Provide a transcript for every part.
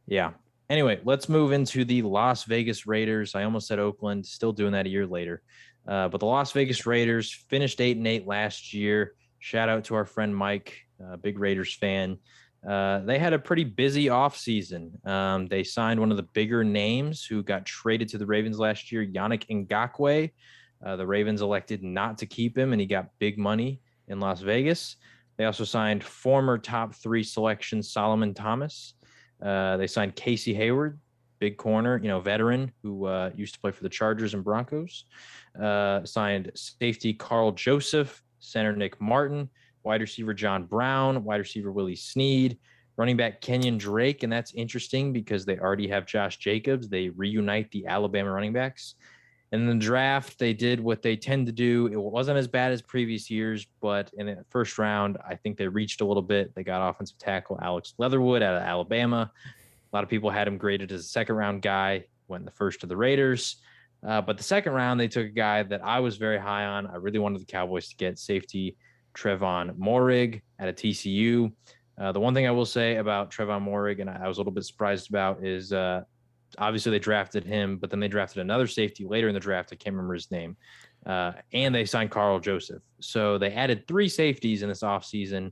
Yeah. Anyway, let's move into the Las Vegas Raiders. I almost said Oakland, still doing that a year later. But the Las Vegas Raiders finished 8-8 last year. Shout out to our friend Mike, big Raiders fan. They had a pretty busy offseason. They signed one of the bigger names who got traded to the Ravens last year, Yannick Ngakoue. The Ravens elected not to keep him, and he got big money in Las Vegas. They also signed former top 3 selection Solomon Thomas. They signed Casey Hayward, big corner, veteran who used to play for the Chargers and Broncos. Signed safety Carl Joseph, center Nick Martin, wide receiver John Brown, wide receiver Willie Snead, running back Kenyon Drake. And that's interesting because they already have Josh Jacobs. They reunite the Alabama running backs. And in the draft, they did what they tend to do. It wasn't as bad as previous years, but in the first round, I think they reached a little bit. They got offensive tackle Alex Leatherwood out of Alabama. A lot of people had him graded as a second-round guy, went in the first to the Raiders. But the second round, they took a guy that I was very high on. I really wanted the Cowboys to get safety Trevon Moehrig out of TCU. The one thing I will say about Trevon Moehrig, and I was a little bit surprised about, is obviously they drafted him, but then they drafted another safety later in the draft. I can't remember his name. And they signed Carl Joseph. So they added 3 safeties in this offseason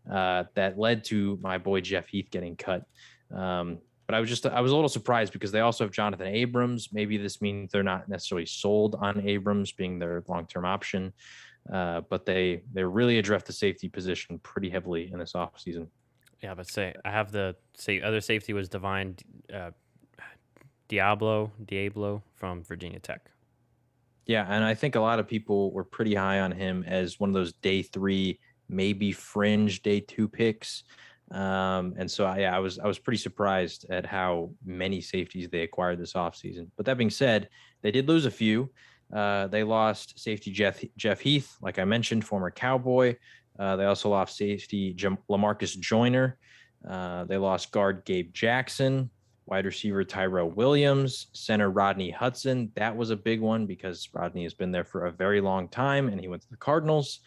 that led to my boy Jeff Heath getting cut. But I was a little surprised because they also have Jonathan Abrams. Maybe this means they're not necessarily sold on Abrams being their long-term option. But they really addressed the safety position pretty heavily in this offseason. Yeah, but I have the other safety was Divine Diablo from Virginia Tech. Yeah, and I think a lot of people were pretty high on him as one of those day 3, maybe fringe day 2 picks. And so I was pretty surprised at how many safeties they acquired this offseason. But that being said, they did lose a few. They lost safety Jeff Heath, like I mentioned, former Cowboy. They also lost safety Lamarcus Joyner. They lost guard Gabe Jackson, wide receiver Tyrell Williams, center Rodney Hudson. That was a big one because Rodney has been there for a very long time, and he went to the Cardinals.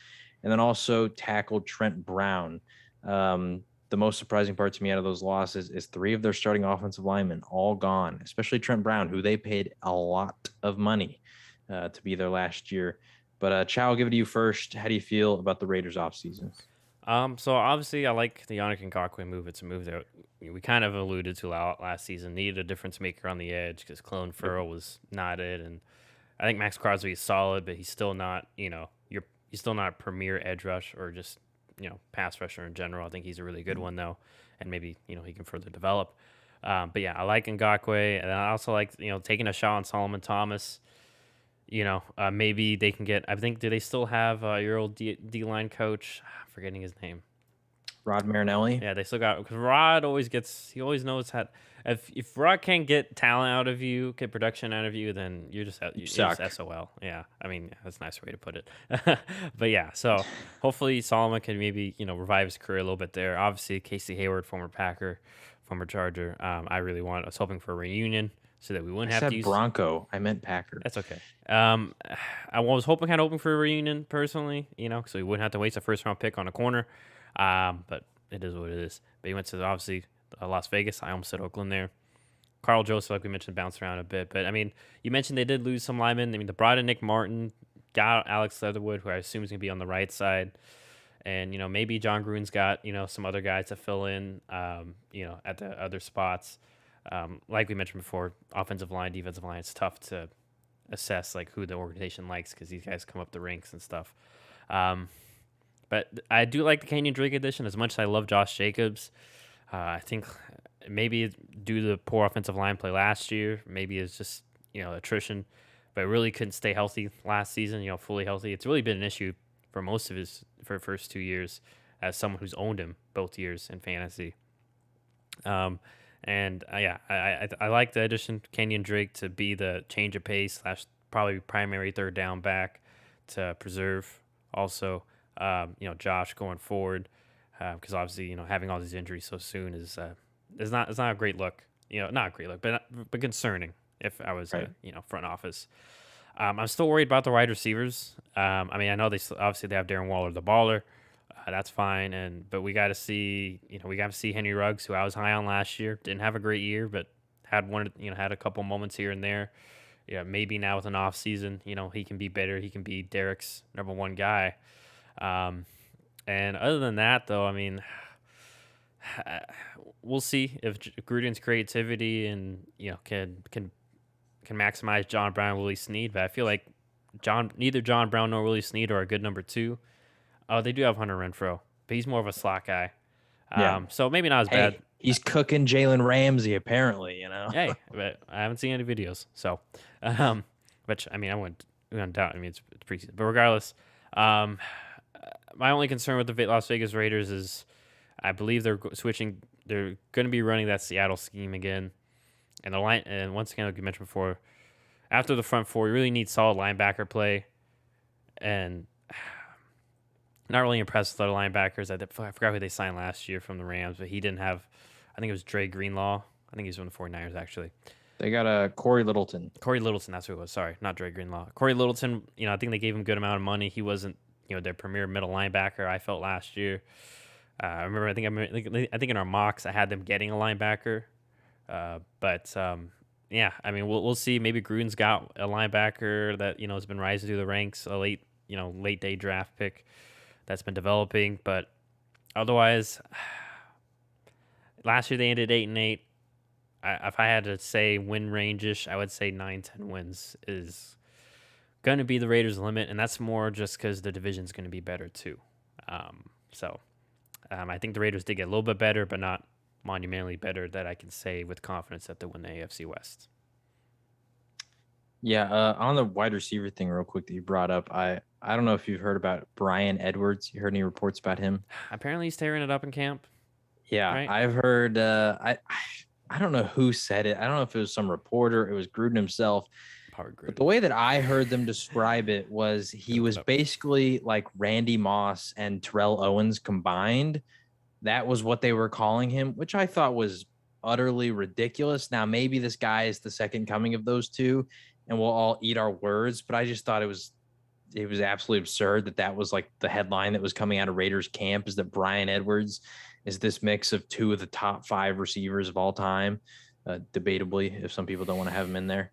And then also tackled Trent Brown. The most surprising part to me out of those losses is 3 of their starting offensive linemen all gone, especially Trent Brown, who they paid a lot of money to be there last year. But Chow, I'll give it to you first. How do you feel about the Raiders offseason? So obviously I like the Yannick Ngakoue move. It's a move that we kind of alluded to last season. Needed a difference maker on the edge because Clone Furrow was not it, and I think Max Crosby is solid, but he's still not. He's still not a premier edge rush or just pass rusher in general. I think he's a really good one though, and maybe he can further develop. But yeah, I like Ngakoue, and I also like taking a shot on Solomon Thomas. Maybe they can get. I think do they still have your old D line coach? I'm forgetting his name. Rod Marinelli. Yeah, they still got because Rod always gets. He always knows how. If Rod can't get talent out of you, get production out of you, then you're just SOL. Yeah, I mean that's a nice way to put it. But yeah, so hopefully Solomon can maybe revive his career a little bit there. Obviously, Casey Hayward, former Packer, former Charger. I was hoping for a reunion so that we wouldn't have to use Bronco. I meant Packer. That's okay. I was hoping for a reunion personally, so we wouldn't have to waste a first round pick on a corner. But it is what it is. But he went to obviously Las Vegas. I almost said Oakland there. Carl Joseph, like we mentioned, bounced around a bit. But I mean, you mentioned they did lose some linemen. I mean, they brought in Nick Martin, got Alex Leatherwood, who I assume is going to be on the right side. And, maybe Jon Gruden's got, some other guys to fill in, at the other spots. Like we mentioned before, offensive line, defensive line, it's tough to assess like who the organization likes because these guys come up the ranks and stuff. But I do like the Kenyon Drake edition as much as I love Josh Jacobs. I think maybe due to the poor offensive line play last year, maybe it's just attrition, but really couldn't stay healthy last season. Fully healthy. It's really been an issue for most of his first 2 years as someone who's owned him both years in fantasy. And I like the addition Kenyon Drake to be the change of pace / probably primary third down back to preserve also Josh going forward because obviously having all these injuries so soon is not a great look. Not a great look, but concerning if I was Right. front office. I'm still worried about the wide receivers. I mean I know obviously they have Darren Waller the baller. That's fine. But we got to see, we got to see Henry Ruggs, who I was high on last year. Didn't have a great year, but had a couple moments here and there. Yeah, maybe now with an off season, he can be better. He can be Derek's number one guy. Um, and other than that, though, I mean, we'll see if Gruden's creativity and can maximize John Brown, Willie Snead. But I feel like neither John Brown nor Willie Snead are a good number two. Oh, they do have Hunter Renfro, but he's more of a slot guy. Yeah. So maybe not as bad. Hey, he's cooking Jalen Ramsey apparently. Hey, but I haven't seen any videos. So, which I mean, I wouldn't doubt. I mean, it's preseason, but regardless, my only concern with the Las Vegas Raiders is I believe they're switching. They're going to be running that Seattle scheme again, and the line. And once again, like you mentioned before, after the front four, you really need solid linebacker play, and not really impressed with other linebackers. I forgot who they signed last year from the Rams, but he didn't have. I think it was Dre Greenlaw. I think he's from the 49ers, actually. They got a Corey Littleton. Corey Littleton, that's who it was. Sorry, not Dre Greenlaw. Corey Littleton, I think they gave him a good amount of money. He wasn't, their premier middle linebacker, I felt, last year. I remember, I think in our mocks, I had them getting a linebacker. Yeah, I mean, we'll see. Maybe Gruden's got a linebacker that, has been rising through the ranks, a late day draft pick that's been developing. But otherwise, last year they ended 8-8. If I had to say win range-ish, I would say 9-10 wins is going to be the Raiders' limit, and that's more just because the division's going to be better too. I think the Raiders did get a little bit better, but not monumentally better that I can say with confidence that they'll win the AFC West. Yeah, on the wide receiver thing real quick that you brought up, I don't know if you've heard about Bryan Edwards. You heard any reports about him? Apparently he's tearing it up in camp. Yeah, right? I've heard I don't know who said it. I don't know if it was some reporter. It was Gruden himself. But the way that I heard them describe it was he was basically like Randy Moss and Terrell Owens combined. That was what they were calling him, which I thought was utterly ridiculous. Now, maybe this guy is the second coming of those two, and we'll all eat our words. But I just thought it was absolutely absurd that was like the headline that was coming out of Raiders camp, is that Bryan Edwards is this mix of two of the top 5 receivers of all time, debatably, if some people don't want to have him in there.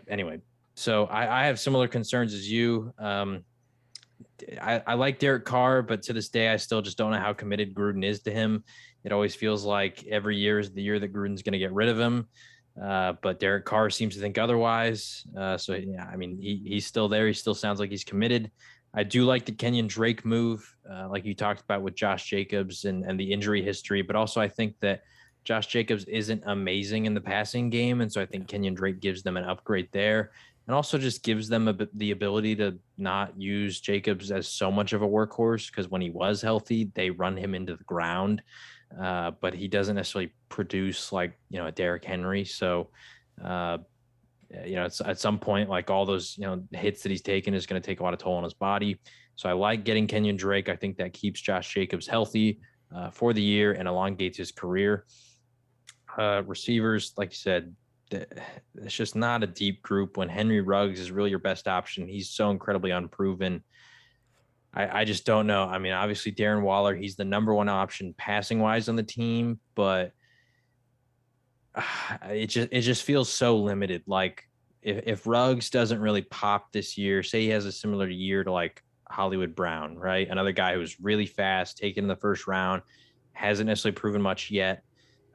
Anyway, so I have similar concerns as you. I like Derek Carr, but to this day, I still just don't know how committed Gruden is to him. It always feels like every year is the year that Gruden's going to get rid of him. But Derek Carr seems to think otherwise. So, yeah, I mean, he's still there. He still sounds like he's committed. I do like the Kenyon Drake move, like you talked about with Josh Jacobs and the injury history. But also I think that Josh Jacobs isn't amazing in the passing game. And so I think Kenyon Drake gives them an upgrade there, and also just gives them the ability to not use Jacobs as so much of a workhorse, because when he was healthy, they run him into the ground. But he doesn't necessarily produce like, a Derrick Henry. So, it's at some point, like all those, hits that he's taken is going to take a lot of toll on his body. So I like getting Kenyon Drake. I think that keeps Josh Jacobs healthy for the year and elongates his career. Receivers, like you said, it's just not a deep group when Henry Ruggs is really your best option. He's so incredibly unproven. I just don't know. I mean, obviously Darren Waller, he's the number one option passing wise on the team, but it just feels so limited. Like if Ruggs doesn't really pop this year, say he has a similar year to like Hollywood Brown, right? Another guy who's really fast, taken in the first round, hasn't necessarily proven much yet.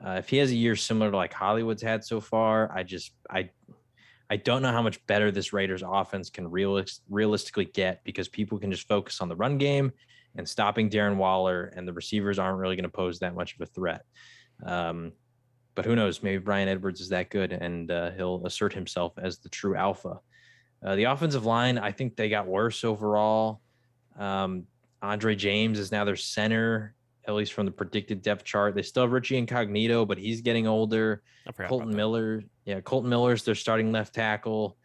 If he has a year similar to like Hollywood's had so far, I don't know how much better this Raiders offense can realistically get, because people can just focus on the run game and stopping Darren Waller, and the receivers aren't really going to pose that much of a threat. But who knows? Maybe Bryan Edwards is that good, and he'll assert himself as the true alpha. The offensive line, I think they got worse overall. Andre James is now their center, at least from the predicted depth chart. They still have Richie Incognito, but he's getting older. Colton Miller. Yeah, Colton Miller's their starting left tackle.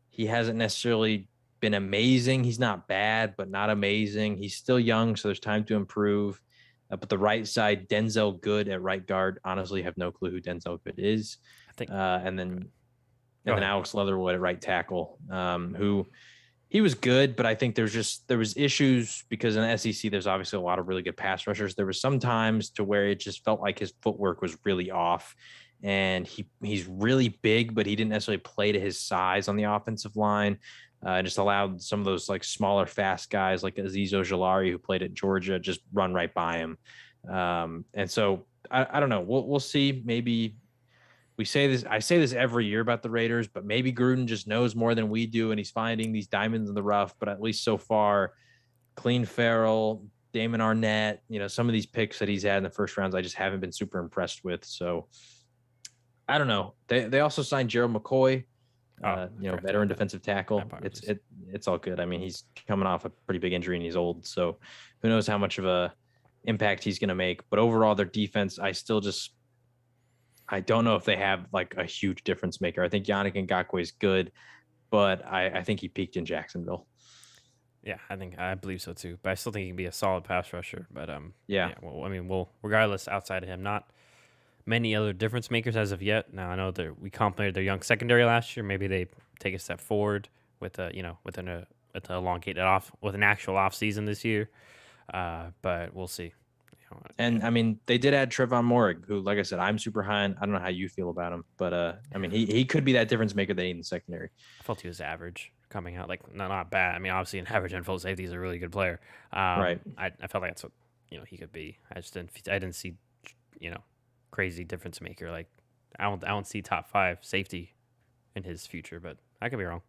He hasn't necessarily been amazing. He's not bad, but not amazing. He's still young, so there's time to improve. But the right side, Denzel Good at right guard. Honestly, have no clue who Denzel Good is. I think. And then Alex Leatherwood at right tackle, who He was good, but I think there was issues because in the SEC there's obviously a lot of really good pass rushers. There was some times to where it just felt like his footwork was really off, and he's really big, but he didn't necessarily play to his size on the offensive line. Just allowed some of those like smaller, fast guys like Azeez Ojulari, who played at Georgia, just run right by him. And so I don't know. We'll see. Maybe I say this every year about the Raiders, but maybe Gruden just knows more than we do, and he's finding these diamonds in the rough. But at least so far, Clean Farrell, Damon Arnett, some of these picks that he's had in the first rounds, I just haven't been super impressed with. So I don't know. They also signed Gerald McCoy, veteran defensive tackle. It's all good. I mean, he's coming off a pretty big injury and he's old, so who knows how much of a impact he's going to make. But overall, their defense, I don't know if they have like a huge difference maker. I think Yannick Ngakoue is good, but I think he peaked in Jacksonville. Yeah, I believe so too. But I still think he can be a solid pass rusher. But Yeah. well, I mean, regardless, outside of him, not many other difference makers as of yet. Now I know that we complimented their young secondary last year. Maybe they take a step forward with with an elongated with an actual off season this year. But we'll see. And I mean, they did add Trevon Moehrig, who, like I said, I'm super high on. I don't know how you feel about him, but I mean, he could be that difference maker they need in the secondary. I felt he was average coming out, like not bad. I mean, obviously, an average NFL safety is a really good player. Right. I felt like that's what he could be. I didn't see crazy difference maker. Like I don't see top 5 safety in his future, but I could be wrong.